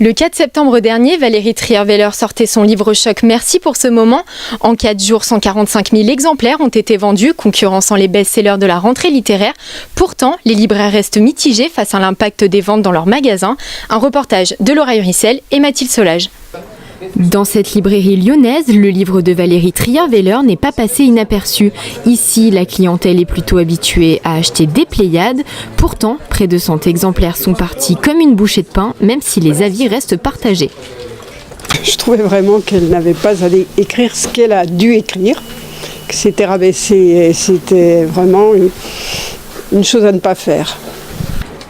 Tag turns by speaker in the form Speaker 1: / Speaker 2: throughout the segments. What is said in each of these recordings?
Speaker 1: Le 4 septembre dernier, Valérie Trierweiler sortait son livre choc Merci pour ce moment. En 4 jours, 145 000 exemplaires ont été vendus, concurrençant les best-sellers de la rentrée littéraire. Pourtant, les libraires restent mitigés face à l'impact des ventes dans leurs magasins. Un reportage de Laura Uricel et Mathilde Solage. Dans cette librairie lyonnaise, le livre de Valérie Trierweiler n'est pas passé inaperçu. Ici, la clientèle est plutôt habituée à acheter des Pléiades. Pourtant, près de 100 exemplaires sont partis comme une bouchée de pain, même si les avis restent partagés.
Speaker 2: Je trouvais vraiment qu'elle n'avait pas à écrire ce qu'elle a dû écrire, que c'était rabaissé et c'était vraiment une chose à ne pas faire.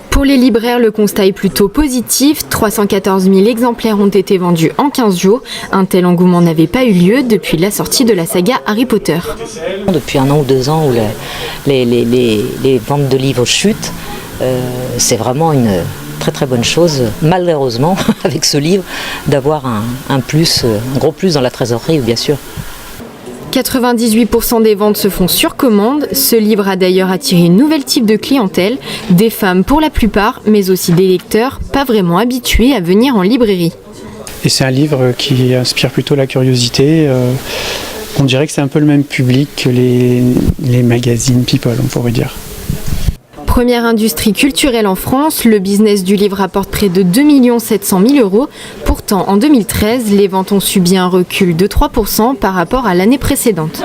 Speaker 1: Pour les libraires, le constat est plutôt positif. 314 000 exemplaires ont été vendus en 15 jours. Un tel engouement n'avait pas eu lieu depuis la sortie de la saga Harry Potter.
Speaker 3: Depuis 1 an ou 2 ans où les ventes de livres chutent, c'est vraiment une très très bonne chose, malheureusement, avec ce livre, d'avoir un gros plus dans la trésorerie, bien sûr.
Speaker 1: 98% des ventes se font sur commande. Ce livre a d'ailleurs attiré une nouvelle type de clientèle, des femmes pour la plupart, mais aussi des lecteurs pas vraiment habitués à venir en librairie.
Speaker 4: Et c'est un livre qui inspire plutôt la curiosité. On dirait que c'est un peu le même public que les magazines People, on pourrait dire.
Speaker 1: Première industrie culturelle en France, le business du livre rapporte près de 2 700 000 €. Pourtant, en 2013, les ventes ont subi un recul de 3% par rapport à l'année précédente.